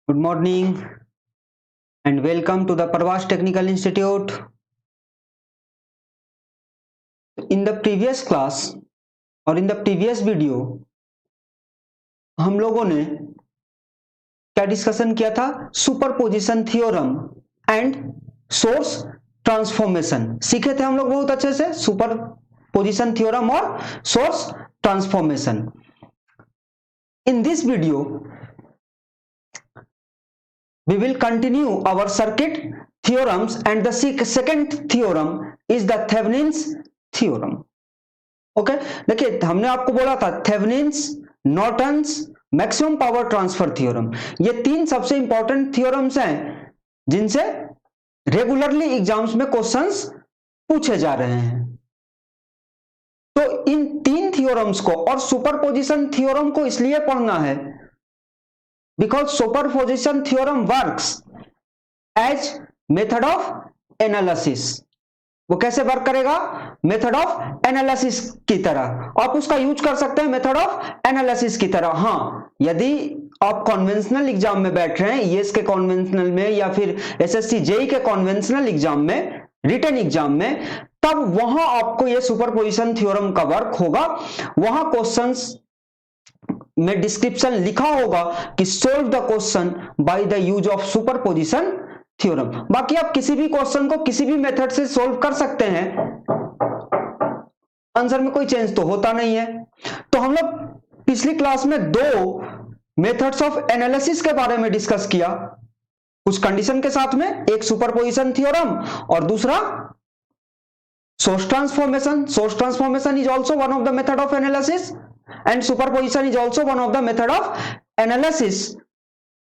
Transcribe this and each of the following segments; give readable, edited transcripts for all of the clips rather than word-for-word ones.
Good morning and welcome to the Parvaz Technical Institute. In the previous class or in the previous video हम लोगों ने क्या discussion किया था? Superposition theorem and source transformation सीखे थे हम लोग बहुत अच्छे से. सुपरपोजिशन थ्योरम और source transformation. In this video we will continue our circuit theorems and the second theorem is the Thevenin's theorem. Okay देखिए हमने आपको बोला था Thevenin's, Norton's, maximum power transfer theorem. ये तीन सबसे इंपॉर्टेंट थ्योरम्स हैं जिनसे रेगुलरली एग्जाम्स में क्वेश्चंस पूछे जा रहे हैं. तो इन तीन थ्योरम्स को और सुपरपोजिशन थ्योरम को इसलिए पढ़ना है because superposition theorem works as method of analysis. वो कैसे वर्क करेगा? मेथड ऑफ एनालिसिस की तरह. आप उसका यूज कर सकते हैं मेथड ऑफ एनालिसिस की तरह. हाँ, यदि आप कॉन्वेंशनल एग्जाम में बैठ रहे हैं, ईएस के कॉन्वेंशनल में या फिर एसएससी जेई के कॉन्वेंशनल एग्जाम में, रिटन एग्जाम में, तब वहां आपको ये सुपरपोजिशन थ्योरम का वर्क होगा. वहां क्वेश्चंस में डिस्क्रिप्शन लिखा होगा कि solve the question by the use of superposition theorem. बाकी आप किसी भी क्वेश्चन को किसी भी मेथड से सोल्व कर सकते हैं, आंसर में कोई चेंज तो होता नहीं है. तो हम लोग पिछली क्लास में दो मेथड्स ऑफ एनालिसिस के बारे में डिस्कस किया कुछ कंडीशन के साथ में. एक सुपरपोजिशन थ्योरम और दूसरा source transformation. Source transformation is also one of the method of analysis and superposition is also one of the method of analysis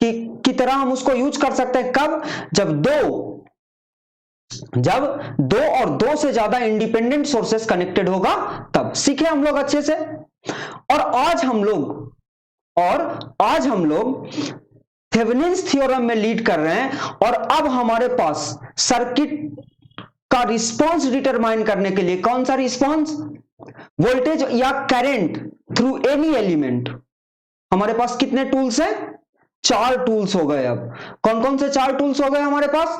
की तरह हम उसको यूज कर सकते हैं. कब? जब दो और दो से ज्यादा इंडिपेंडेंट सोर्सेस कनेक्टेड होगा तब. सीखे हम लोग अच्छे से. और आज हम लोग थेवेनिन्स थ्योरम में लीड कर रहे हैं. और अब हमारे पास सर्किट का रिस्पांस डिटरमाइन करने के लिए कौन सा रिस्पांस? वोल्टेज या करंट थ्रू एनी एलिमेंट. हमारे पास कितने टूल्स हैं? 4 टूल्स हो गए. अब कौन कौन से 4 टूल्स हो गए हमारे पास?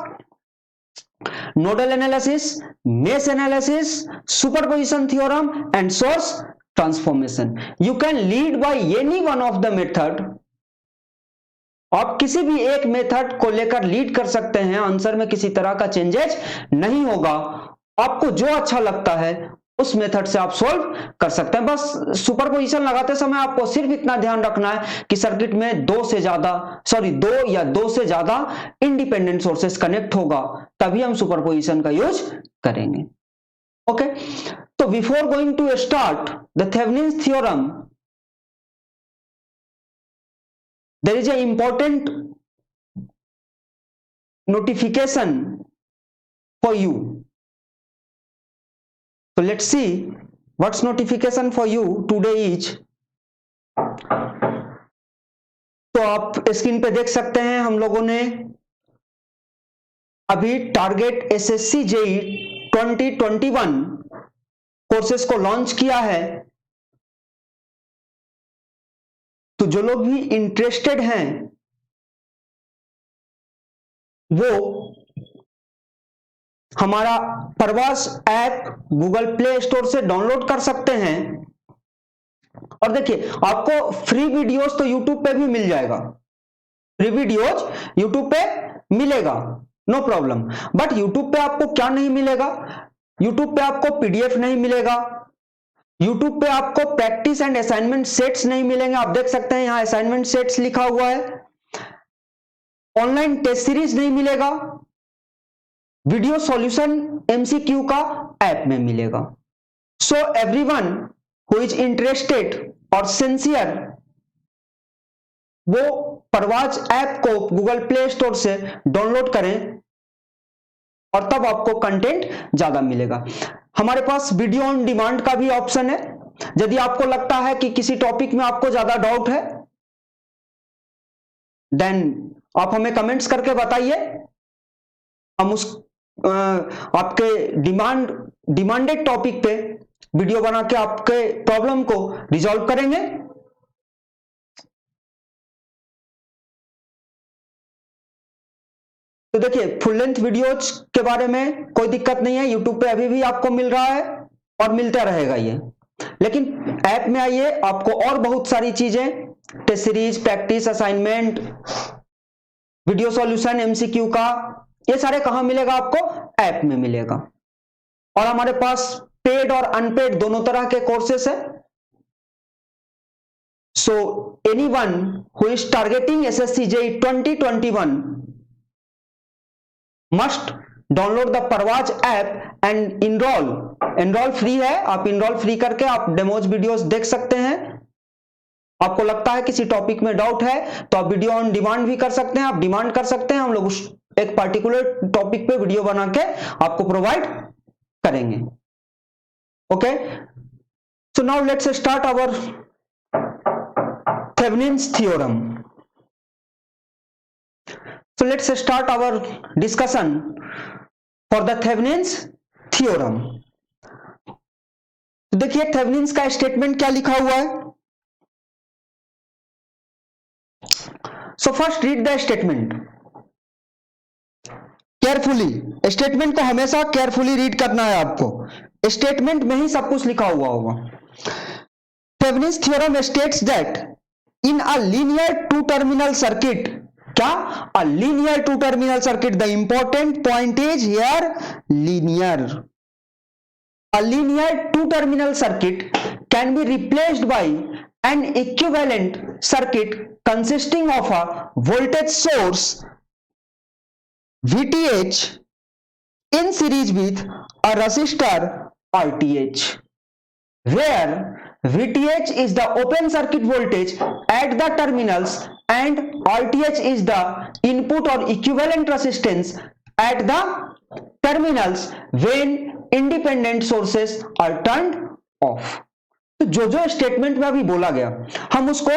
Nodal analysis, mesh analysis, superposition theorem and source transformation. You can lead by any one of the method. आप किसी भी एक मेथड को लेकर लीड कर सकते हैं. आंसर में किसी तरह का चेंजेस नहीं होगा. आपको जो अच्छा लगता है उस मेथड से आप सोल्व कर सकते हैं. बस सुपरपोजिशन लगाते समय आपको सिर्फ इतना ध्यान रखना है कि सर्किट में दो या दो से ज्यादा इंडिपेंडेंट सोर्सेस कनेक्ट होगा, तभी हम सुपरपोजिशन का यूज करेंगे. ओके, तो before going to start the Thevenin's theorem, there is a important notification for you. So let's see what's notification for you today is. तो आप स्क्रीन पे देख सकते हैं हम लोगों ने अभी टारगेट एसएससी जेई 2021 कोर्सेस को लॉन्च किया है. तो जो लोग भी इंटरेस्टेड हैं वो हमारा परवास ऐप गूगल प्ले स्टोर से डाउनलोड कर सकते हैं. और देखिए आपको फ्री वीडियोस तो यूट्यूब पे भी मिल जाएगा. फ्री वीडियोस यूट्यूब पे मिलेगा, नो प्रॉब्लम. बट यूट्यूब पे आपको क्या नहीं मिलेगा? यूट्यूब पे आपको पीडीएफ नहीं मिलेगा. यूट्यूब पे आपको प्रैक्टिस एंड असाइनमेंट सेट्स नहीं मिलेंगे. आप देख सकते हैं यहां असाइनमेंट सेट्स लिखा हुआ है. ऑनलाइन टेस्ट सीरीज नहीं मिलेगा. वीडियो सॉल्यूशन एमसीक्यू का ऐप में मिलेगा. So everyone who is interested और सिंसियर वो परवाज ऐप को गूगल प्ले स्टोर से डाउनलोड करें और तब आपको कंटेंट ज्यादा मिलेगा. हमारे पास वीडियो ऑन डिमांड का भी ऑप्शन है. यदि आपको लगता है कि किसी टॉपिक में आपको ज्यादा डाउट है, देन आप हमें कमेंट्स करके बताइए. हम उस आपके डिमांडेड टॉपिक पे वीडियो बना के आपके प्रॉब्लम को रिजॉल्व करेंगे. तो देखिए फुल लेंथ वीडियोज के बारे में कोई दिक्कत नहीं है, यूट्यूब पे अभी भी आपको मिल रहा है और मिलता रहेगा ये। लेकिन ऐप में आइए, आपको और बहुत सारी चीजें, test series, practice, assignment, video solution, MCQ का, ये सारे कहां मिलेगा आपको? ऐप में मिलेगा। और हमारे पास पेड और अनपेड दोनों तरह के कोर्सेस है। So anyone who is targeting SSC JEE 2021 must download the Parwaz app and enroll free है। आप इनरोल फ्री करके आप डेमोज वीडियोस देख सकते हैं। आपको लगता है किसी टॉपिक में डाउट है तो आप वीडियो ऑन डिमांड भी कर सकते हैं, आप डिमांड कर सकते हैं, हम लोग उस एक पर्टिकुलर टॉपिक पे वीडियो बना के आपको प्रोवाइड करेंगे। Okay, so now let's start our Thevenin's theorem. So let's start our discussion for the Thevenin's theorem. देखिए थेवेनिन्स का स्टेटमेंट क्या लिखा हुआ है। So first read the statement carefully. Statement को हमेशा केयरफुली रीड करना है आपको, स्टेटमेंट में ही सब कुछ लिखा हुआ होगा। Thevenin's theorem states that in a linear two terminal circuit, क्या? A linear two terminal circuit. The important point is here linear. A linear two terminal circuit can be replaced by an equivalent circuit consisting of a voltage source VTH in series with a resistor RTH, where VTH is the open circuit voltage at the terminals and RTH is the input or equivalent resistance at the terminals when independent sources are turned off. तो जो statement में अभी बोला गया हम उसको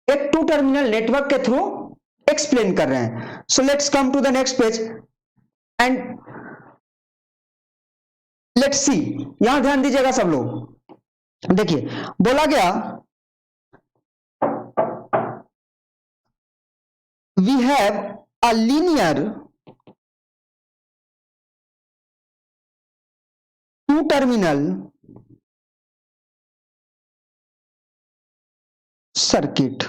एक two terminal network के थ्रू एक्सप्लेन कर रहे हैं। So let's come to the next page and let's see. यहां ध्यान दीजिएगा सब लोग। देखिए बोला गया we have a linear two terminal circuit.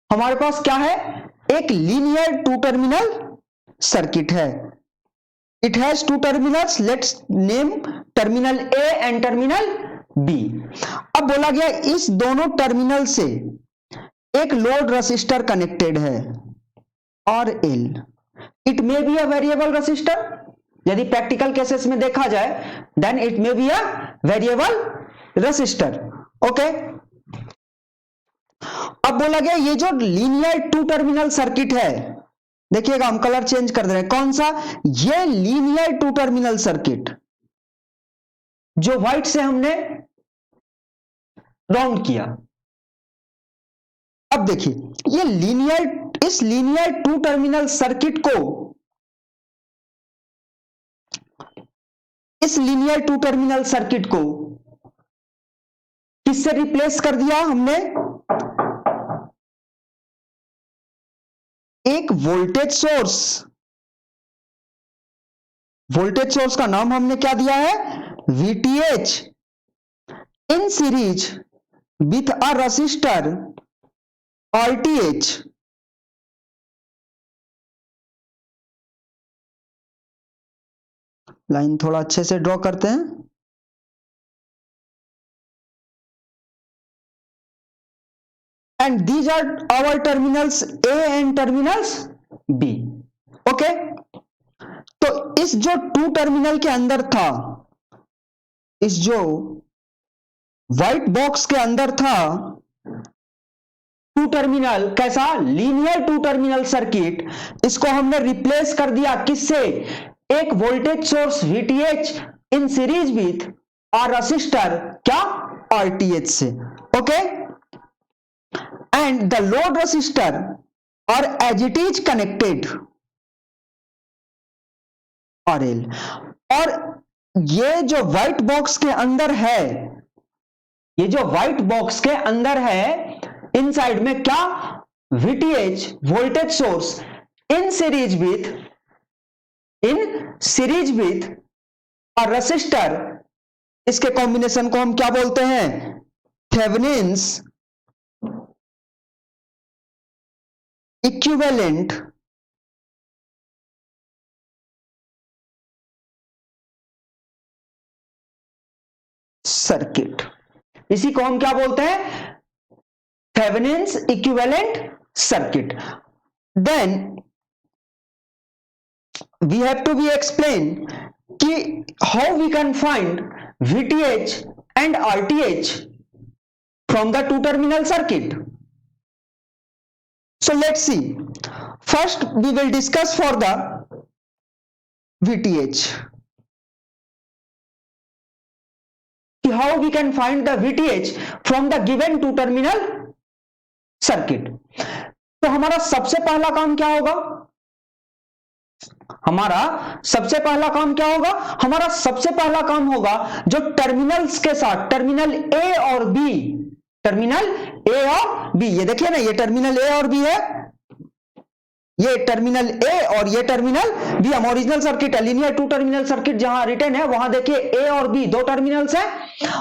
हमारे पास क्या है? एक लीनियर टू टर्मिनल सर्किट है। It has two terminals, let's name terminal A and terminal B. अब बोला गया इस दोनों टर्मिनल से एक लोड रेसिस्टर कनेक्टेड है और L. It may be a variable resistor, यदि प्रैक्टिकल केसेस में देखा जाए then it may be a variable resistor. Okay, अब बोला गया ये जो लीनियर टू टर्मिनल सर्किट है, देखिएगा हम कलर चेंज कर दे रहे हैं। कौन सा? ये लीनियर टू टर्मिनल सर्किट जो व्हाइट से हमने राउंड किया। अब देखिए ये इस लीनियर टू टर्मिनल सर्किट को, इस लीनियर टू टर्मिनल सर्किट को किससे रिप्लेस कर दिया हमने? एक वोल्टेज सोर्स। वोल्टेज सोर्स का नाम हमने क्या दिया है? VTH in series with a resistor RTH। Line थोड़ा अच्छे से ड्रॉ करते हैं। And these are our terminals A and terminals B. Okay, तो इस जो टू टर्मिनल के अंदर था, इस जो व्हाइट बॉक्स के अंदर था टू टर्मिनल, कैसा? लीनियर टू टर्मिनल सर्किट, इसको हमने रिप्लेस कर दिया किससे? एक voltage source VTH in series with और रेसिस्टर क्या? RTH से। Okay, and the load resistor और as it is connected RL। और ये जो व्हाइट बॉक्स के अंदर है, ये जो व्हाइट बॉक्स के अंदर है, इनसाइड में क्या? VTH voltage source in series with a resistor, इसके कॉम्बिनेशन को हम क्या बोलते हैं? Thevenin's equivalent circuit. इसी को हम क्या बोलते हैं? Thevenin's equivalent circuit. Then we have to be explain कि how we can find VTH and RTH from the two terminal circuit. So let's see. First we will discuss for the VTH. How we can find the VTH from the given two terminal circuit. तो हमारा सबसे पहला काम क्या होगा? हमारा सबसे पहला काम होगा जो टर्मिनल्स के साथ, टर्मिनल ए और बी, ये देखिए ना, ये टर्मिनल ए और बी है, ये टर्मिनल ए और ये टर्मिनल बी। हम ओरिजिनल सर्किट है, लीनियर टू टर्मिनल सर्किट जहां रिटर्न है वहां देखिए ए और बी दो टर्मिनल्स है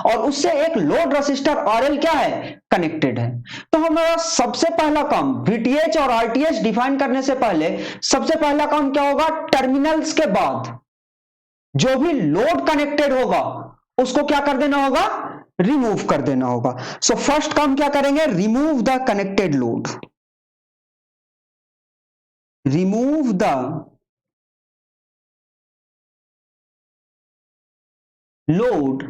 और उससे एक लोड रेसिस्टर आरएल क्या है? कनेक्टेड है। तो हमारा सबसे पहला काम VTH और RTH डिफाइन करने से पहले सबसे पहला काम क्या होगा? टर्मिनल्स के बाद जो भी लोड कनेक्टेड होगा उसको क्या कर देना होगा? रिमूव कर देना होगा। सो फर्स्ट काम क्या करेंगे? Remove the connected load, remove the load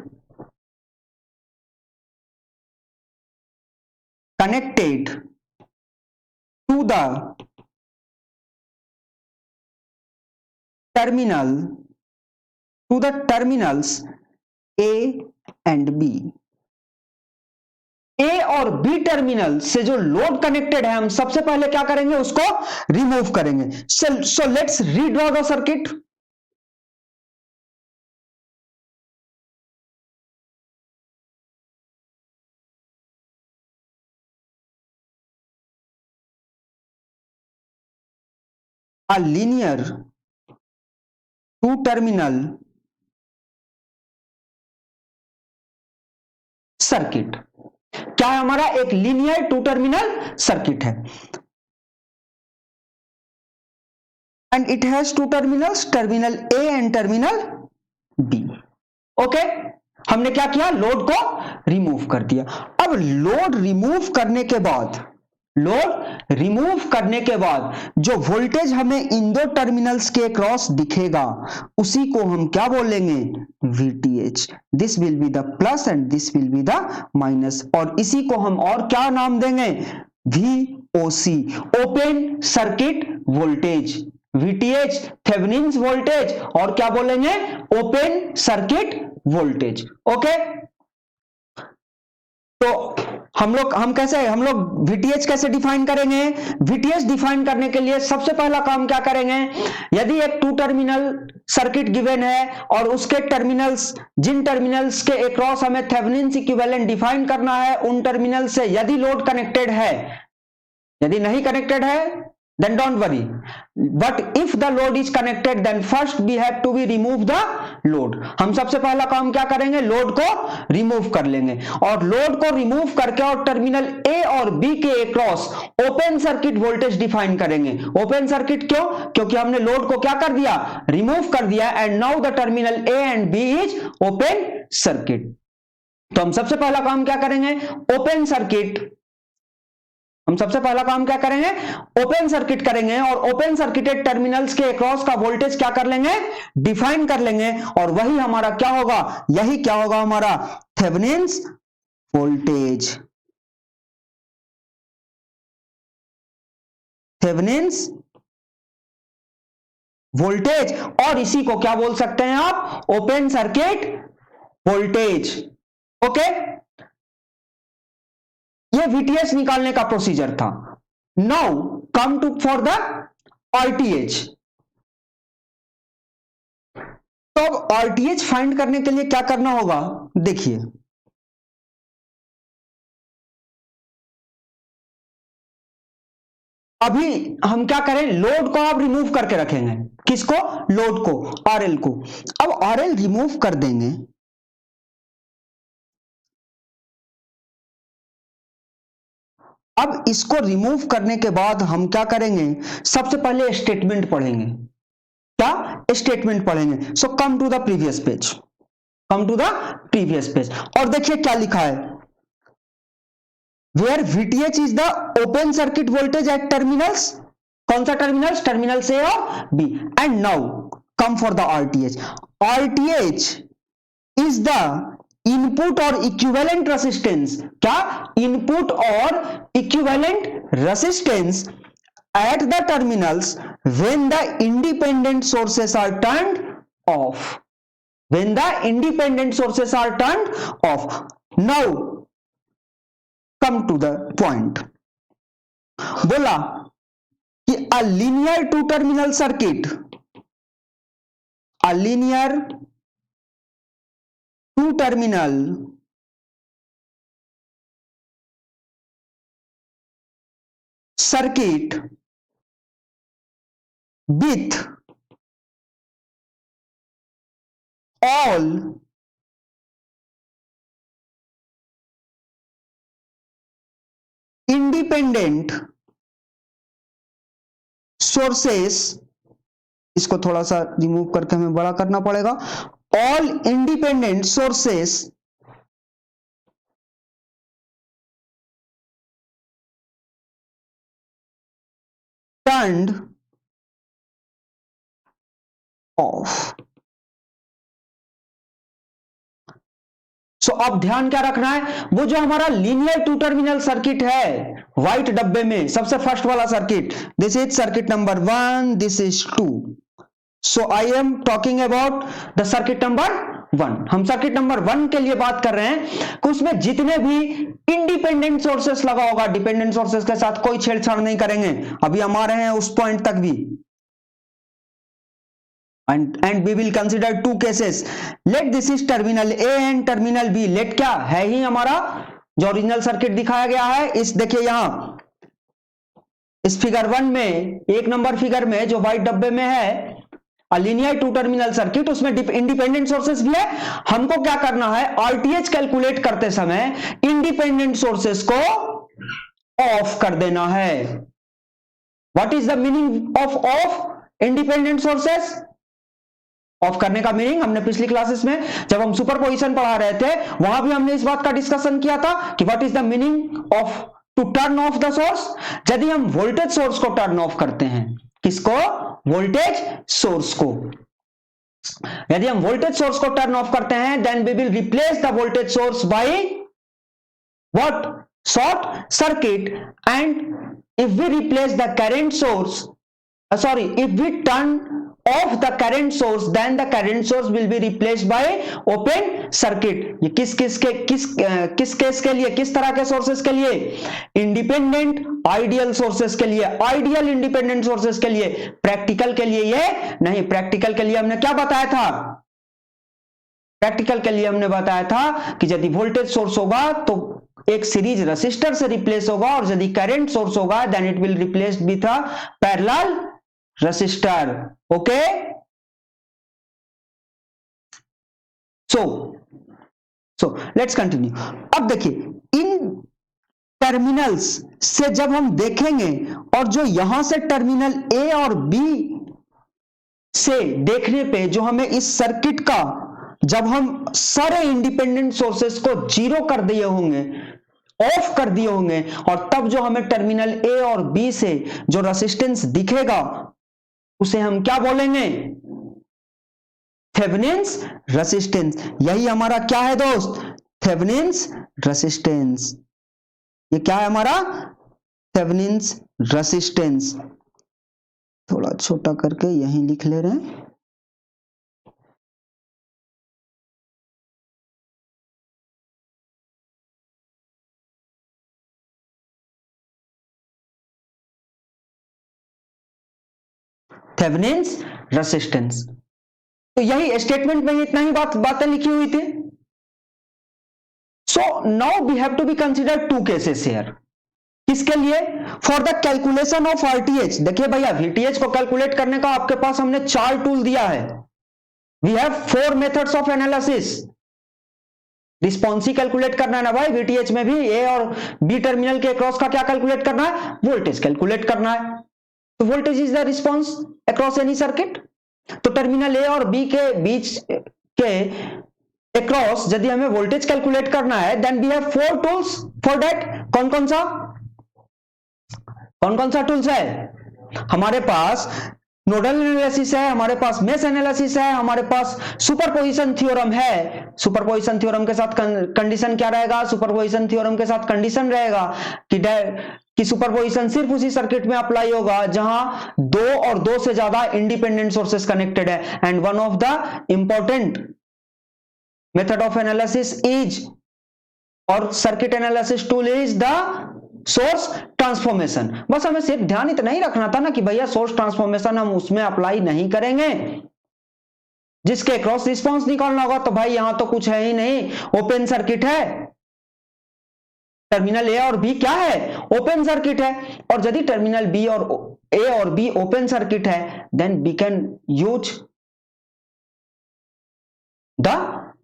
connected to the terminals A and B। ए और बी टर्मिनल से जो लोड कनेक्टेड है हम सबसे पहले क्या करेंगे? उसको रिमूव करेंगे। So let's redraw the circuit. A linear two terminal circuit. क्या है हमारा? एक लीनियर टू टर्मिनल सर्किट है and it has two terminals, terminal A and terminal B. Okay, हमने क्या किया? लोड को रिमूव कर दिया। अब लोड रिमूव करने के बाद जो वोल्टेज हमें इन दो टर्मिनल्स के क्रॉस दिखेगा उसी को हम क्या बोलेंगे? VTH। This will be the plus and this will be the minus, और इसी को हम और क्या नाम देंगे? VOC, open circuit voltage. VTH Thevenin's voltage और क्या बोलेंगे? Open circuit voltage. ओके, तो हम लोग VTH कैसे डिफाइन करेंगे? VTH डिफाइन करने के लिए सबसे पहला काम क्या करेंगे? यदि एक टू टर्मिनल सर्किट गिवन है और उसके टर्मिनल्स, जिन टर्मिनल्स के अक्रॉस हमें थेवेनिन्स इक्विवेलेंट डिफाइन करना है, उन टर्मिनल से यदि लोड कनेक्टेड है, यदि नहीं कनेक्टेड है then don't worry, but if the load is connected then first we have to be remove the load। हम सबसे पहला काम क्या करेंगे? लोड को रिमूव कर लेंगे और लोड को रिमूव करके और टर्मिनल ए और बी के across open circuit voltage define करेंगे। ओपन सर्किट क्यों? क्योंकि हमने लोड को क्या कर दिया? रिमूव कर दिया and now the terminal A and B is open circuit. तो हम सबसे पहला काम क्या करेंगे? ओपन सर्किट करेंगे और ओपन सर्किटेड टर्मिनल्स के अक्रॉस का वोल्टेज क्या कर लेंगे? डिफाइन कर लेंगे और वही हमारा क्या होगा? यही क्या होगा हमारा? Thevenin's voltage. थेवेनिन्स वोल्टेज, और इसी को क्या बोल सकते हैं आप? Open circuit voltage. ओके, ये VTH निकालने का प्रोसीजर था। Now come to for the RTH। तो अब RTH फाइंड करने के लिए क्या करना होगा? देखिए, अभी हम क्या करें, लोड को आप रिमूव करके रखेंगे, किसको, लोड को, आरएल को। अब आरएल रिमूव कर देंगे, अब इसको रिमूव करने के बाद हम क्या करेंगे, सबसे पहले स्टेटमेंट पढ़ेंगे, क्या स्टेटमेंट पढ़ेंगे। So come to the previous page, come to the previous page, और देखिए क्या लिखा है, where VTH is the open circuit voltage at terminals, कौन सा टर्मिनल्स, टर्मिनल्स ए और B, and now come for the RTH, RTH is the input और equivalent resistance, क्या, इनपुट और equivalent resistance at the terminals when the independent sources are turned off, when the independent sources are turned off. Now come to the point, बोला कि a linear two terminal circuit, a linear two terminal circuit with all independent sources, इसको थोड़ा सा remove करके हमें बड़ा करना पड़ेगा, all independent sources turned off. सो अब ध्यान क्या रखना है, वो जो हमारा लीनियर टू टर्मिनल सर्किट है व्हाइट डब्बे में, सबसे फर्स्ट वाला circuit, this is circuit number 1, this is 2. So I am talking about the circuit number 1. हम सर्किट नंबर 1 के लिए बात कर रहे हैं कि उसमें जितने भी इंडिपेंडेंट सोर्सेस लगा होगा, डिपेंडेंट सोर्सेस के साथ कोई छेड़छाड़ नहीं करेंगे, अभी हम आ रहे हैं उस पॉइंट तक भी. and we will consider two cases. Let this is terminal A and terminal B. Let क्या है ही हमारा जो ओरिजिनल सर्किट दिखाया गया है, इस देखिए यहां इस फिगर 1 में, 1 नंबर फिगर में जो व्हाइट डब्बे में है लीनियर टू टर्मिनल सर्किट, उसमें इंडिपेंडेंट सोर्सेस भी है. हमको क्या करना है, RTH कैलकुलेट करते समय इंडिपेंडेंट सोर्सेस को ऑफ कर देना है. What is the meaning of independent sources? Of करने का मीनिंग हमने पिछली क्लासेस में जब हम सुपरपोजिशन पढ़ा रहे थे वहां भी हमने इस बात का डिस्कशन किया था कि what is the meaning of to turn off the source. यदि हम वोल्टेज सोर्स को टर्न ऑफ करते हैं, किसको, वोल्टेज सोर्स को, यदि हम वोल्टेज सोर्स को टर्न ऑफ करते हैं, then we will replace the voltage source by what, short circuit. And if we replace the current source, if we turn off the current source, then the current source will be replaced by open circuit. ये किस case के लिए, किस तरह के sources के लिए, independent ideal sources के लिए, आइडियल इंडिपेंडेंट सोर्सेस के लिए. प्रैक्टिकल के लिए ये नहीं. प्रैक्टिकल के लिए हमने क्या बताया था, प्रैक्टिकल के लिए हमने बताया था कि यदि वोल्टेज सोर्स होगा तो एक सीरीज रेसिस्टर से रिप्लेस होगा, और यदि करंट सोर्स होगा then it will replace with a parallel resistor. Okay, so let's continue. अब देखिए इन टर्मिनल्स से जब हम देखेंगे, और जो यहां से टर्मिनल ए और बी से देखने पे जो हमें इस सर्किट का, जब हम सारे इंडिपेंडेंट सोर्सेस को जीरो कर दिए होंगे, ऑफ कर दिए होंगे, और तब जो हमें टर्मिनल ए और बी से जो रेसिस्टेंस दिखेगा उसे हम क्या बोलेंगे, थेवेनिन्स रेसिस्टेंस. यही हमारा क्या है दोस्त, थेवेनिन्स रेसिस्टेंस. ये क्या है हमारा, थेवेनिन्स रेसिस्टेंस. थोड़ा छोटा करके यहीं लिख ले रहे हैं. Thevenin's resistance. तो यही स्टेटमेंट में इतना ही बातें लिखी हुई थी. So now we have to be consider two cases here. किसके लिए? For the calculation of RTH. देखिए भैया, वीटीएच को कैलकुलेट करने का आपके पास हमने 4 टूल दिया है। We have 4 methods of analysis. Response ही कैलकुलेट करना है ना भाई, वीटीएच में भी ए और बी टर्मिनल के अक्रॉस का क्या कैलकुलेट करना है? वोल्टेज कैलकुलेट करना है। तो voltage is the response across any circuit. तो टर्मिनल ए और बी के बीच के अक्रॉस यदि हमें वोल्टेज कैलकुलेट करना है, then we have 4 tools for that. कौन कौन सा टूल्स है? हमारे पास नोडल एनालिसिस है, हमारे पास मेश एनालिसिस है, हमारे पास सुपरपोजिशन थ्योरम है। सुपरपोजिशन थ्योरम के साथ कंडीशन क्या रहेगा? सुपरपोजिशन थ्योरम के साथ कंडीशन रहेगा कि सुपरपोजिशन सिर्फ उसी सर्किट में अप्लाई होगा जहां 2 और 2 से ज्यादा इंडिपेंडेंट सोर्सेस कनेक्टेड है। And one of the important method of analysis is, और circuit analysis tool is the source transformation. बस हमें सिर्फ ध्यान इतना ही रखना था ना कि भैया सोर्स ट्रांसफॉर्मेशन हम उसमें अप्लाई नहीं करेंगे जिसके क्रॉस रिस्पांस निकालना होगा। तो भाई यहां तो कुछ है ही नहीं, ओपन सर्किट है। टर्मिनल ए और बी क्या है? ओपन सर्किट है। और यदि टर्मिनल बी और ए और बी ओपन सर्किट है, then we can use the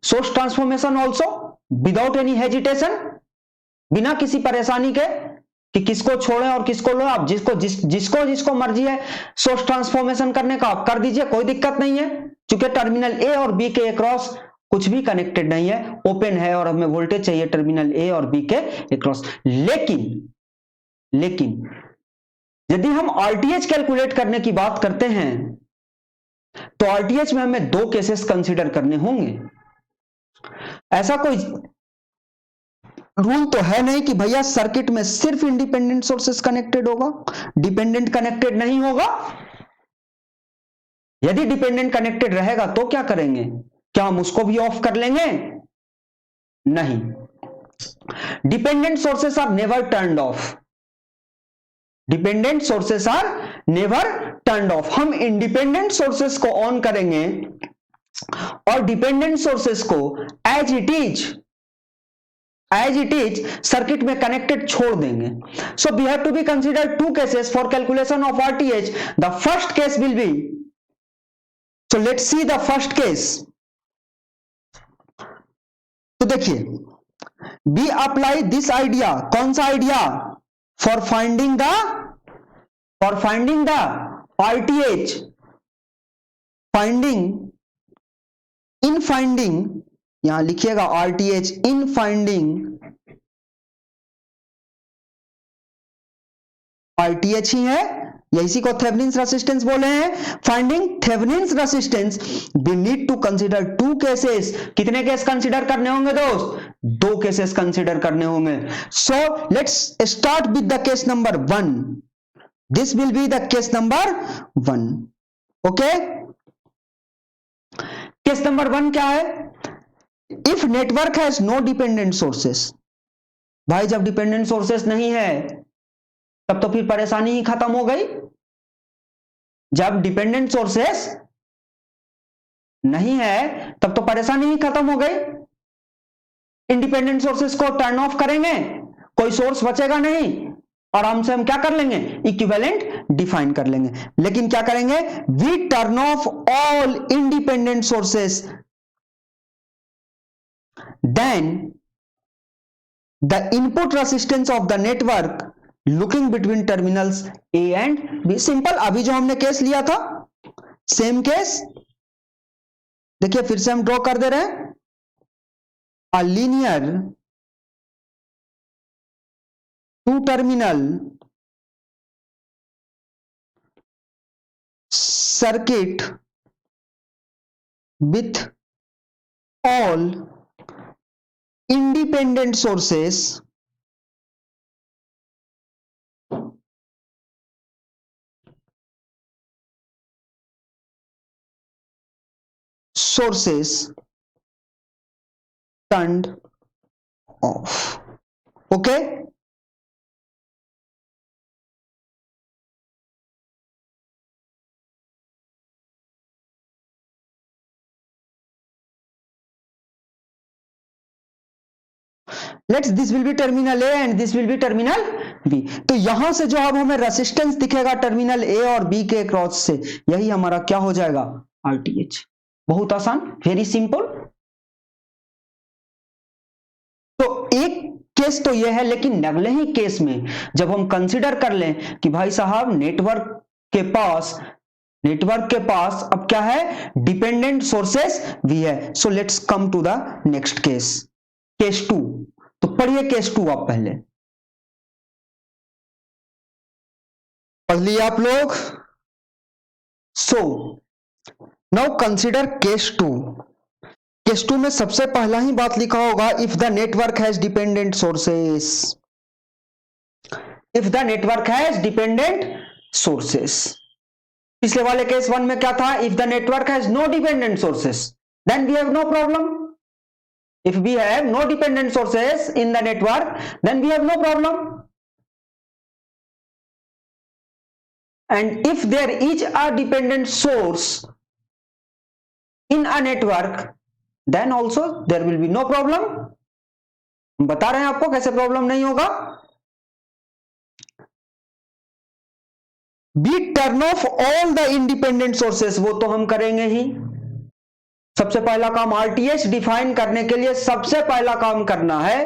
source transformation also without any hesitation, बिना किसी परेशानी के कि किसको छोड़ें और किसको लो। आप जिसको मर्जी है सोर्स ट्रांसफॉर्मेशन करने का आप कर दीजिए, कोई दिक्कत नहीं है। क्योंकि टर्मिनल ए और बी के अक्रॉस कुछ भी कनेक्टेड नहीं है, ओपन है और हमें वोल्टेज चाहिए टर्मिनल ए और बी के अक्रॉस। लेकिन यदि हम आरटीएच कैलकुलेट करने की बात करते हैं तो आरटीएच में हमें 2 केसेस कंसीडर करने होंगे। ऐसा कोई रूल तो है नहीं कि भैया सर्किट में सिर्फ इंडिपेंडेंट सोर्सेस कनेक्टेड होगा, डिपेंडेंट कनेक्टेड नहीं होगा। यदि डिपेंडेंट कनेक्टेड रहेगा तो क्या करेंगे? क्या हम उसको भी ऑफ कर लेंगे? नहीं। Dependent sources are never turned off. Dependent sources are never turned off. हम इंडिपेंडेंट सोर्सेस को ऑन करेंगे और डिपेंडेंट सोर्सेस को एज इट इज सर्किट में कनेक्टेड छोड़ देंगे। So we have to be consider 2 cases for calculation of RTH. The first case will be, so let's see the first case. तो देखिए, we apply this idea. कौन सा idea? For finding the RTH, finding यहां लिखिएगा RTH in finding, RTH ही है, इसी को थेवेनिन्स रेजिस्टेंस बोले हैं। Finding Thevenin's resistance we need to consider 2 cases. कितने केस कंसीडर करने होंगे दोस्त? 2 केसेस कंसीडर करने होंगे। So let's start with the case number 1। This will be the case number 1। Okay, case number 1 क्या है? If network has no dependent sources. भाई जब डिपेंडेंट सोर्सेस नहीं है तब तो फिर परेशानी ही खत्म हो गई। जब डिपेंडेंट सोर्सेस नहीं है तब तो परेशानी ही खत्म हो गई। इंडिपेंडेंट सोर्सेस को टर्न ऑफ करेंगे, कोई सोर्स बचेगा नहीं, आराम से हम क्या कर लेंगे? इक्विवेलेंट डिफाइन कर लेंगे। लेकिन क्या करेंगे? We turn off all independent sources, then the input resistance of the network looking between terminals A and B। Simple, अभी जो हमने केस लिया था सेम केस देखिए फिर से हम ड्रॉ कर दे रहे हैं। A linear 2 terminal circuit with all independent sources turned off। Okay, let's this will be terminal A and this will be terminal B. तो यहां से जो अब हमें रेसिस्टेंस दिखेगा टर्मिनल ए और बी के क्रॉस से, यही हमारा क्या हो जाएगा, आरटीएच। बहुत आसान, वेरी सिंपल। तो एक केस तो यह है, लेकिन अगले ही केस में जब हम कंसीडर कर लें कि भाई साहब नेटवर्क के पास अब क्या है, डिपेंडेंट सोर्सेस भी है। So let's come to the next case, case 2। तो पढ़िए केस 2 आप पहले पढ़ लिए आप लोग। So now consider case 2। Case 2 में सबसे पहला ही बात लिखा होगा, if the network has dependent sources. If the network has dependent sources. पिछले वाले केस 1 में क्या था, if the network has no dependent sources then we have no problem. If we have no dependent sources in the network, then we have no problem. And if there is a dependent source in a network, then also there will be no problem. हम बता रहे हैं आपको कैसे problem नहीं होगा। We turn off all the independent sources, वो तो हम करेंगे ही। सबसे पहला काम आरटीएच डिफाइन करने के लिए सबसे पहला काम करना है,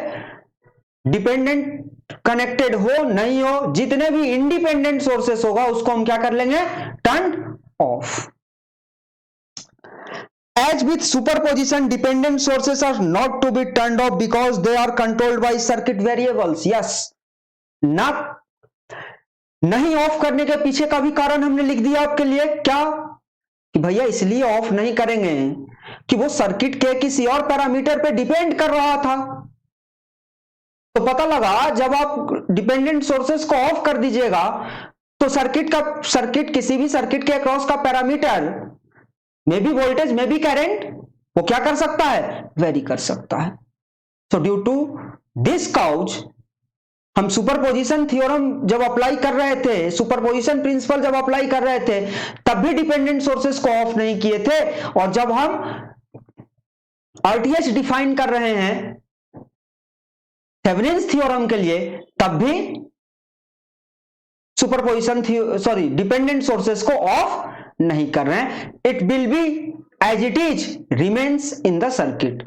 डिपेंडेंट कनेक्टेड हो नहीं हो, जितने भी इंडिपेंडेंट सोर्सेस होगा उसको हम क्या कर लेंगे, turn off. As with superposition, dependent sources are not to be turned off because they are controlled by circuit variables. Yes, ना नहीं ऑफ करने के पीछे का भी कारण हमने लिख दिया आपके लिए, क्या कि भैया इसलिए ऑफ नहीं करेंगे कि वो सर्किट के किसी और पैरामीटर पे डिपेंड कर रहा था। तो पता लगा जब आप डिपेंडेंट सोर्सेस को ऑफ कर दीजिएगा तो सर्किट किसी भी सर्किट के अक्रॉस का पैरामीटर में भी वोल्टेज में भी करंट वो क्या कर सकता है, वेरी कर सकता है। So due to this cause हम सुपरपोजिशन थ्योरम जब अप्लाई कर रहे थे, सुपरपोजिशन प्रिंसिपल जब अप्लाई कर रहे थे, तब भी डिपेंडेंट सोर्सेस को ऑफ नहीं किए थे। और जब हम आरटीएच डिफाइन कर रहे हैं थेवेनिन्स थ्योरम के लिए, तब भी सुपरपोजिशन डिपेंडेंट सोर्सेस को ऑफ नहीं कर रहे हैं। It will be as it is remains in the circuit,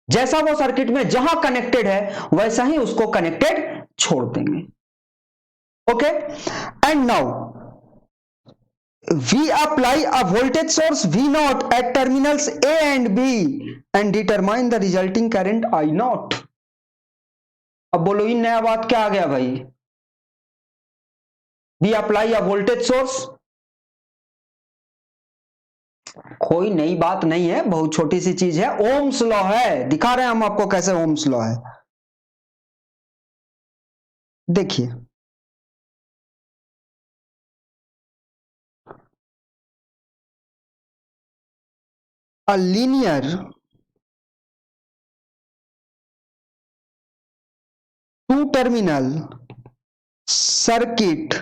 जैसा वो सर्किट में जहां कनेक्टेड है वैसा ही उसको कनेक्टेड छोड़ देंगे। Okay, and now we apply a voltage source V0 at terminals A and B and determine the resulting current I0। अब बोलो इन नया बात क्या आ गया भाई, we apply a voltage source, कोई नई बात नहीं है, बहुत छोटी सी चीज है, ओम्स लॉ है। दिखा रहे हैं हम आपको कैसे ओम्स लॉ है। देखिए a linear two terminal circuit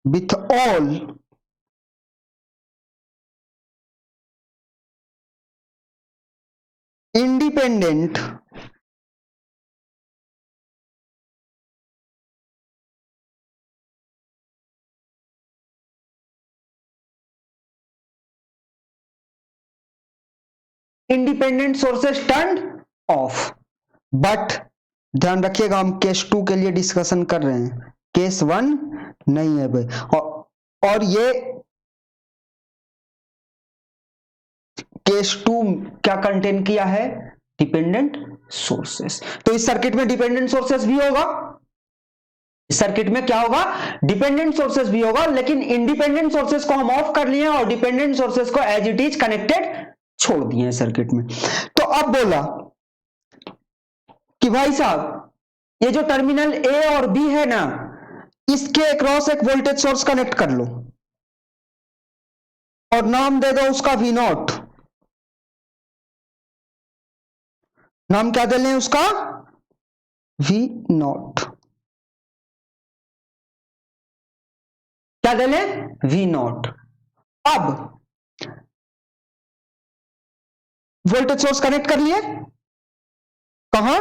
with all independent independent sources turn off. But ध्यान रखिएगा हम केस 2 के लिए डिस्कशन कर रहे हैं, केस 1 नहीं है भाई। और ये केस 2 क्या कंटेन किया है, डिपेंडेंट सोर्सेस। तो इस सर्किट में डिपेंडेंट सोर्सेस भी होगा, इस सर्किट में क्या होगा, डिपेंडेंट सोर्सेस भी होगा, लेकिन इंडिपेंडेंट सोर्सेस को हम ऑफ कर लिए और डिपेंडेंट सोर्सेस को एज इट इज कनेक्टेड छोड़ दिए सर्किट में। तो अब बोला कि भाई साहब ये जो टर्मिनल ए और बी है ना, इसके अक्रॉस एक वोल्टेज सोर्स कनेक्ट कर लो और नाम दे दो उसका V0। नाम क्या दे लें उसका, V0। क्या दे लें, V0। अब वोल्टेज सोर्स कनेक्ट कर लिए, कहां,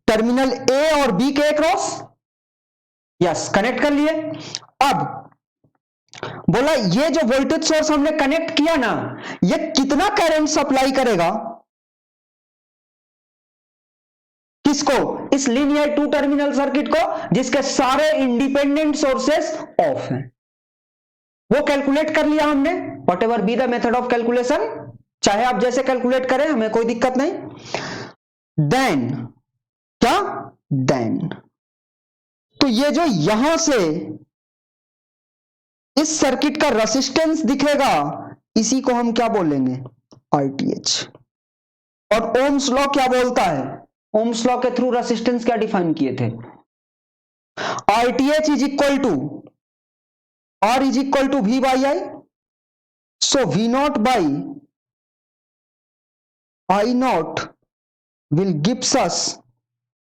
टर्मिनल ए और बी के अक्रॉस, यस कनेक्ट कर लिए। अब बोला ये जो वोल्टेज सोर्स हमने कनेक्ट किया ना, ये कितना करंट सप्लाई करेगा, किसको, इस लीनियर टू टर्मिनल सर्किट को जिसके सारे इंडिपेंडेंट सोर्सेस ऑफ हैं। वो कैलकुलेट कर लिया हमने, what ever be the method of calculation, चाहे आप जैसे कैलकुलेट करें हमें कोई दिक्कत नहीं। देन क्या, देन तो ये जो यहां से इस सर्किट का रेसिस्टेंस दिखेगा, इसी को हम क्या बोलेंगे, आरटीएच। और ओम्स लॉ क्या बोलता है, ओम्स लॉ के थ्रू रेसिस्टेंस क्या डिफाइन किए थे, RTH is equal to R is equal to V by I, so V naught by I naught will gives us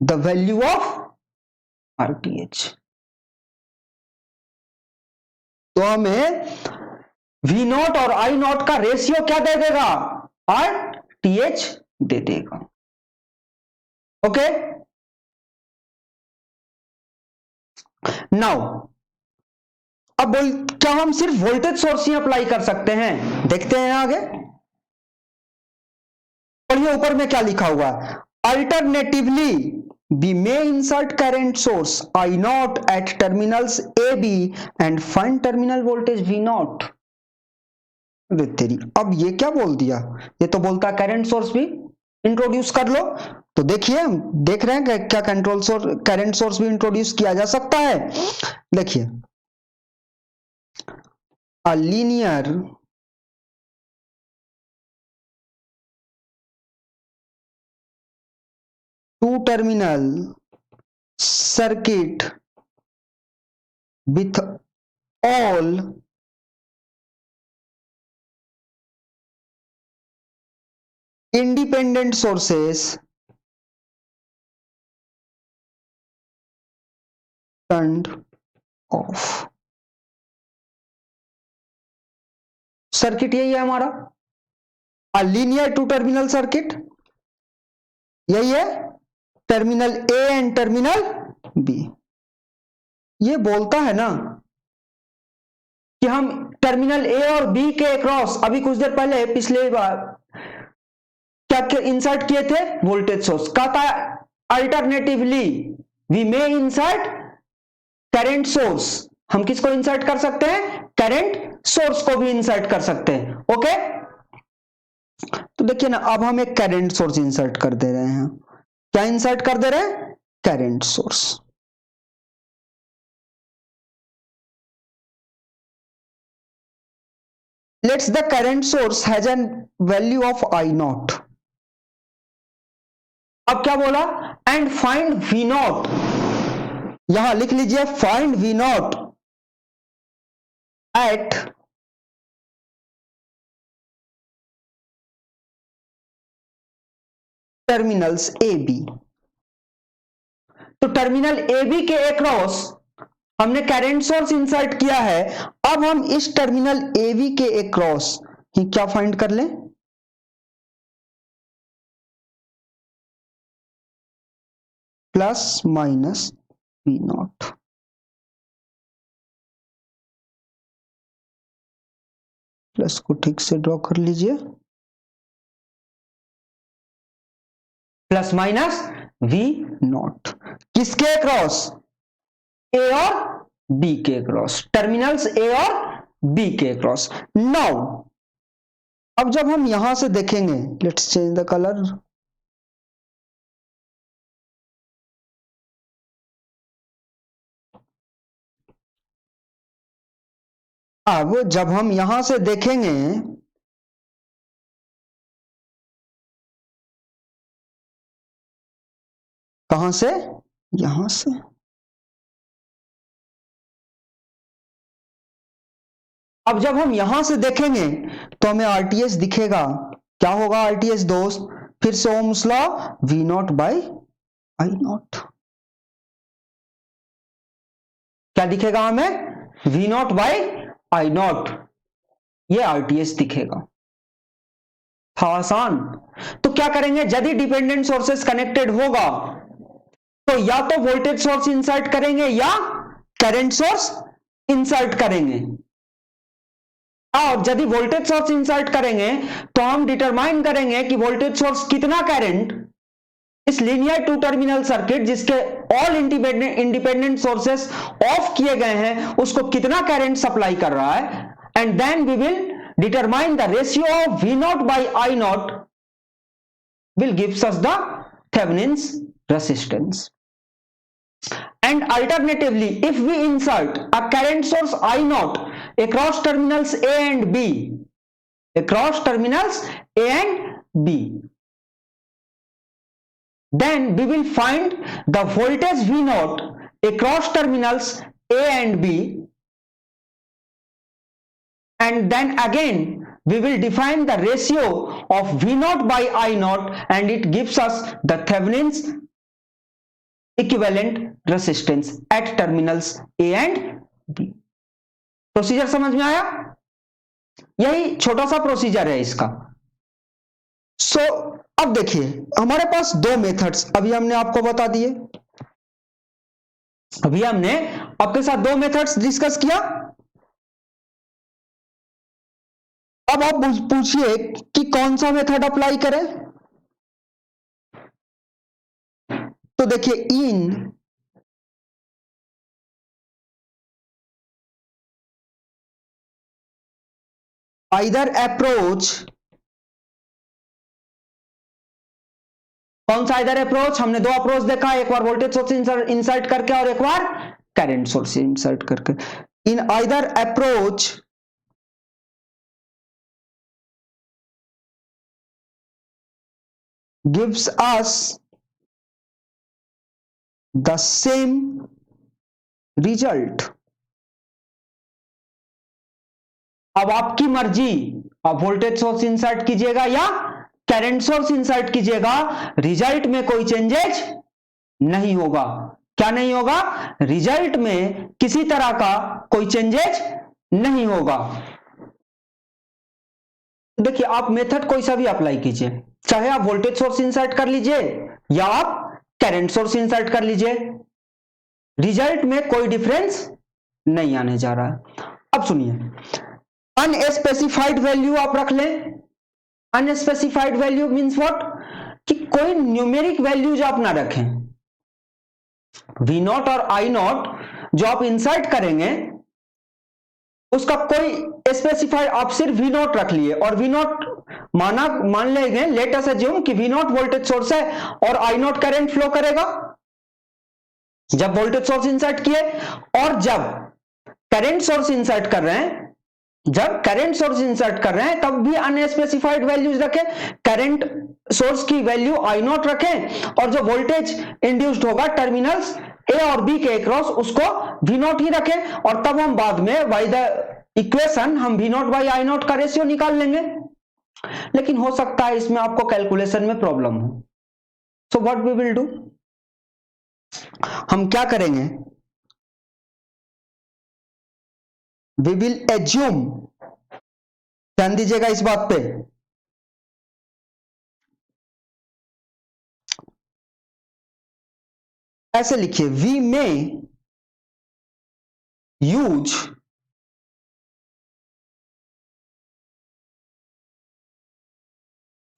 the value of RTH. तो हमें V not और आई not का ratio क्या दे देगा, RTH दे देगा। ओके, नाउ अब क्या हम सिर्फ वोल्टेज सोर्स ही अप्लाई कर सकते हैं, देखते हैं आगे। पढ़िए ऊपर में क्या लिखा हुआ है, alternatively we may insert current source I naught at terminals A B and find terminal voltage V naught। अरे तेरी, अब ये क्या बोल दिया, ये तो बोलता करंट सोर्स भी इंट्रोड्यूस कर लो। तो देखिए हम देख रहे हैं कि क्या कंट्रोल सोर्स, करंट सोर्स भी इंट्रोड्यूस किया जा सकता है। देखिए a linear two terminal circuit with all independent sources turned off। Circuit यही है हमारा, a linear two terminal circuit, यही है terminal A and terminal B. ये बोलता है ना कि हम टर्मिनल ए और बी के अक्रॉस, अभी कुछ देर पहले पिछले बार क्या इंसर्ट किए थे, वोल्टेज सोर्स, कहता है alternatively we may insert current source. हम किसको इंसर्ट कर सकते हैं, करंट सोर्स को भी इंसर्ट कर सकते हैं। ओके, तो देखिए ना, अब हम एक करंट सोर्स इंसर्ट कर दे रहे हैं। क्या इंसर्ट कर दे रहे हैं, current source. Let's the current source has an value of I not. अब क्या बोला, एंड फाइंड वी नॉट, यहां लिख लीजिए find V naught at terminals A B. तो टर्मिनल ए बी के अक्रॉस हमने करंट सोर्स इंसर्ट किया है। अब हम इस टर्मिनल ए बी के अक्रॉस ही क्या फाइंड कर लें, plus minus V naught. Plus को ठीक से ड्रॉ कर लीजिए, प्लस माइनस वी नॉट, किसके अक्रॉस, ए और बी के अक्रॉस, टर्मिनल्स ए और बी के अक्रॉस। नाउ अब जब हम यहां से देखेंगे, लेट्स चेंज द कलर, अब जब हम यहां से देखेंगे, कहां से, यहां से, अब जब हम यहां से देखेंगे तो हमें आरटीएस दिखेगा। क्या होगा आरटीएस दोस्त, फिर से Ohm's law, V naught by I naught. क्या दिखेगा हमें, V naught by I naught, ये आरटीएस दिखेगा। आसान। तो क्या करेंगे, यदि डिपेंडेंट सोर्सेस कनेक्टेड होगा तो या तो वोल्टेज सोर्स इंसर्ट करेंगे या करंट सोर्स इंसर्ट करेंगे। और यदि वोल्टेज सोर्स इंसर्ट करेंगे तो हम डिटरमाइन करेंगे कि वोल्टेज सोर्स कितना करंट इस लीनियर टू टर्मिनल सर्किट जिसके ऑल इंडिपेंडेंट सोर्सेस ऑफ किए गए हैं उसको कितना करंट सप्लाई कर रहा है, and then we will determine the ratio of V naught by I naught will gives us the Thevenin's resistance. And alternatively, if we insert a current source I naught across terminals A and B, then we will find the voltage V naught across terminals A and B, and then again we will define the ratio of V naught by I naught and it gives us the Thevenin's equivalent resistance at terminals A and B. Procedure समझ में आया? यही छोटा सा procedure है इसका। सो अब देखिए हमारे पास दो मेथड्स अभी हमने आपको बता दिए, अभी हमने आपके साथ दो मेथड्स डिस्कस किया। अब आप पूछिए कि कौन सा मेथड अप्लाई करें। तो देखिए इन आइदर अप्रोच, कौन सा आइदर अप्रोच? हमने दो अप्रोच देखा, एक बार वोल्टेज सोर्स इंसर्ट करके और एक बार करंट सोर्स इंसर्ट करके। In either approach gives us the same result। अब आपकी मर्जी, आप वोल्टेज सोर्स इंसर्ट कीजिएगा या करंट सोर्स इंसर्ट कीजिएगा, रिजल्ट में कोई चेंजेस नहीं होगा। क्या नहीं होगा? रिजल्ट में किसी तरह का कोई चेंजेस नहीं होगा। देखिए आप मेथड कोई सा भी अप्लाई कीजिए, चाहे आप वोल्टेज सोर्स इंसर्ट कर लीजिए या आप करंट सोर्स इंसर्ट कर लीजिए, रिजल्ट में कोई डिफरेंस नहीं आने जा रहा है। अब सुनिए, अनस्पेसिफाइड वैल्यू आप रख लें। Unspecified value means what? कि कोई न्यूमेरिक वैल्यूज आप ना रखें। V नॉट और I नॉट जो आप इंसर्ट करेंगे उसका कोई स्पेसिफाइड, आप सिर्फ V नॉट रख लिए और V नॉट मान लेंगे, लेट अस अज्यूम कि V नॉट वोल्टेज सोर्स है और I नॉट करंट फ्लो करेगा जब वोल्टेज सोर्स इंसर्ट किए, और जब करंट सोर्स इंसर्ट कर रहे हैं, जब करंट सोर्स इंसर्ट कर रहे हैं तब भी अनस्पेसिफाइड वैल्यूज रखें। करंट सोर्स की वैल्यू I नॉट रखें और जो वोल्टेज इंड्यूस्ड होगा टर्मिनल्स A और B के अक्रॉस उसको V नॉट ही रखें, और तब हम बाद में बाय द इक्वेशन हम V not by I not का रेशियो निकाल लेंगे। लेकिन हो सकता है इसमें आपको कैलकुलेशन में प्रॉब्लम हो। So what we will do, हम क्या करेंगे, वी विल एज्यूम, ध्यान दीजिएगा इस बात पे, ऐसे लिखिए, we may use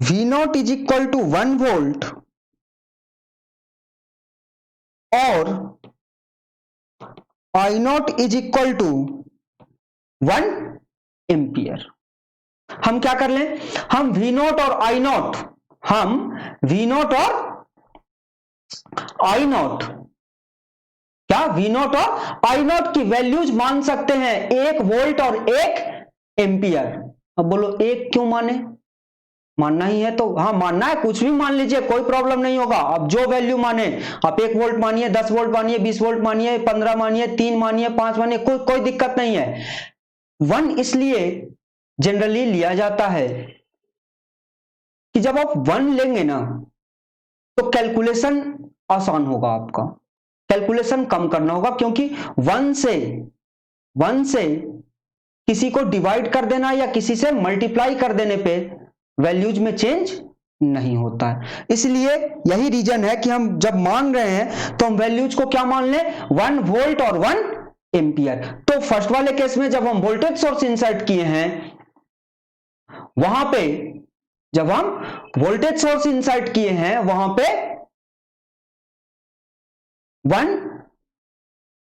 V naught is equal to 1 volt और I naught is equal to 1 ampere. हम क्या कर लें, हम V नॉट और I नॉट, हम V नॉट और I नॉट, क्या V नॉट और I नॉट की वैल्यूज मान सकते हैं, 1 वोल्ट और 1 एम्पियर। अब बोलो एक क्यों माने, मानना ही है तो हाँ मानना है, कुछ भी मान लीजिए, कोई प्रॉब्लम नहीं होगा। आप जो वैल्यू माने, आप 1 वोल्ट मानिए, 10 वोल्ट मानिए, 20 वोल्ट मानिए, 15 मानिए, 3 मानिए, 5 मानिए, कोई दिक्कत नहीं है। 1 इसलिए जनरली लिया जाता है कि जब आप 1 लेंगे ना तो कैलकुलेशन आसान होगा, आपका कैलकुलेशन कम करना होगा, क्योंकि 1 से किसी को डिवाइड कर देना या किसी से मल्टीप्लाई कर देने पे वैल्यूज में चेंज नहीं होता है। इसलिए यही रीजन है कि हम जब मान रहे हैं तो हम वैल्यूज को क्या मान लें, 1 वोल्ट और 1 एम्पियर। तो फर्स्ट वाले केस में जब हम वोल्टेज सोर्स इंसर्ट किए हैं, वहां पे जब हम वोल्टेज सोर्स इंसर्ट किए हैं वहां पे 1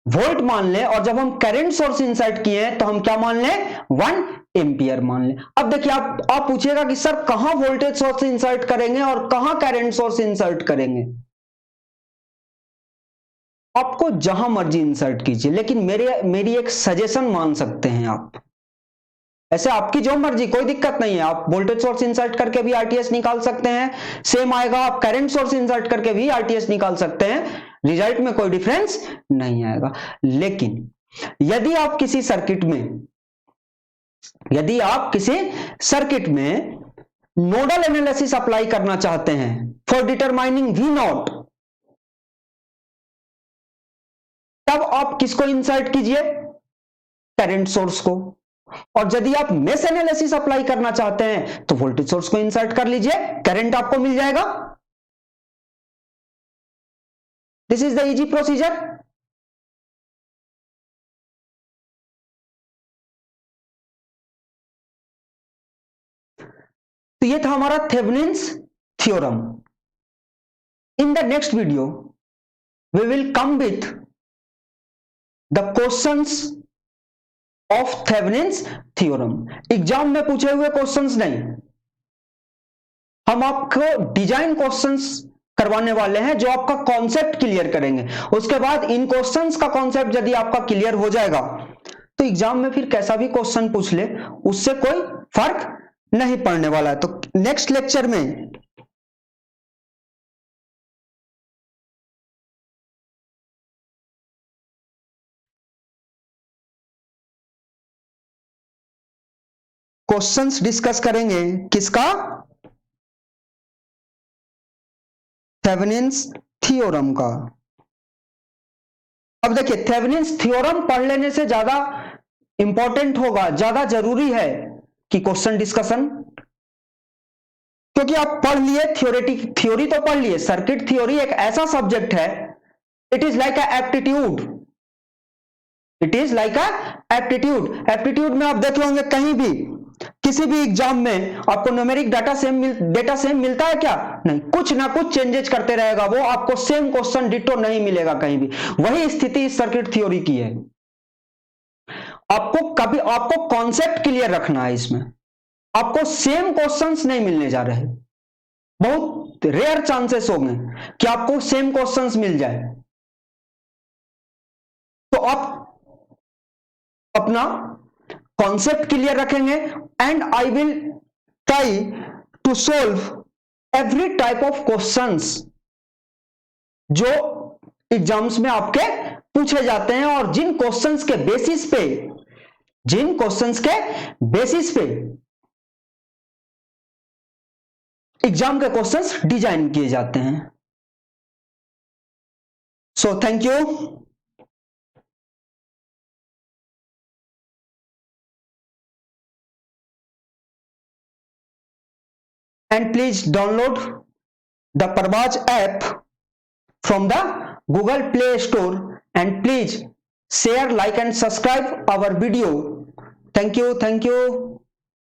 वोल्ट मान लें, और जब हम करंट सोर्स इंसर्ट किए हैं तो हम क्या मान लें, 1 एम्पियर मान लें। अब देखिए आप पूछिएगा कि सर कहां वोल्टेज सोर्स इंसर्ट करेंगे और कहां करंट सोर्स इंसर्ट करेंगे। आपको जहां मर्जी इंसर्ट कीजिए, लेकिन मेरी एक सजेशन मान सकते हैं आप। ऐसे आपकी जो मर्जी, कोई दिक्कत नहीं है, आप वोल्टेज सोर्स इंसर्ट करके भी आरटीएस निकाल सकते हैं, सेम आएगा। आप करंट सोर्स इंसर्ट करके भी आरटीएस निकाल सकते हैं, रिजल्ट में कोई डिफरेंस नहीं आएगा। लेकिन यदि आप किसी सर्किट में नोडल एनालिसिस अप्लाई करना चाहते हैं फॉर डिटरमाइनिंग वी नॉट, तब आप किसको इंसर्ट कीजिए, करंट सोर्स को। और यदि आप मेश एनालिसिस अप्लाई करना चाहते हैं तो वोल्टेज सोर्स को इंसर्ट कर लीजिए, करंट आपको मिल जाएगा। This is the easy procedure. तो ये था हमारा Thevenin's theorem. In the next video we will come with the questions of Thevenin's theorem. Exam में पूछे हुए क्वेश्चंस नहीं, हम आपको डिजाइन क्वेश्चंस करवाने वाले हैं जो आपका कॉन्सेप्ट क्लियर करेंगे। उसके बाद इन क्वेश्चंस का कॉन्सेप्ट यदि आपका क्लियर हो जाएगा तो एग्जाम में फिर कैसा भी क्वेश्चन पूछ ले उससे कोई फर्क नहीं पड़ने वाला है। तो नेक्स्ट लेक्चर में क्वेश्चंस डिस्कस करेंगे किसका, थेवेनिन्स थ्योरम का। अब देखिए थेवेनिन्स थ्योरम पढ़ लेने से ज्यादा इंपॉर्टेंट होगा, ज्यादा जरूरी है कि क्वेश्चन डिस्कशन, क्योंकि आप पढ़ लिए थ्योरी तो पढ़ लिए। सर्किट थ्योरी एक ऐसा सब्जेक्ट है, it is like aptitude, aptitude में आप देख लोगे कहीं भी किसी भी एग्जाम में आपको न्यूमेरिक डेटा सेम मिलता है क्या, नहीं, कुछ ना कुछ चेंजेस करते रहेगा वो, आपको सेम क्वेश्चन डिटो नहीं मिलेगा कहीं भी। वही स्थिति इस सर्किट थ्योरी की है। आपको कॉन्सेप्ट क्लियर रखना है, इसमें आपको सेम क्वेश्चंस नहीं मिलने जा रहे, बहुत रेयर चांसेस होंगे कि आपको सेम क्वेश्चंस मिल जाए। तो आप अपना कॉन्सेप्ट क्लियर रखेंगे and I will try to solve every type of questions जो एग्जाम्स में आपके पूछे जाते हैं, और जिन क्वेश्चंस के बेसिस पे एग्जाम के क्वेश्चंस डिजाइन किए जाते हैं। So thank you. And please download the Parvaz app from the Google Play Store, and please share, like and subscribe our video. Thank you.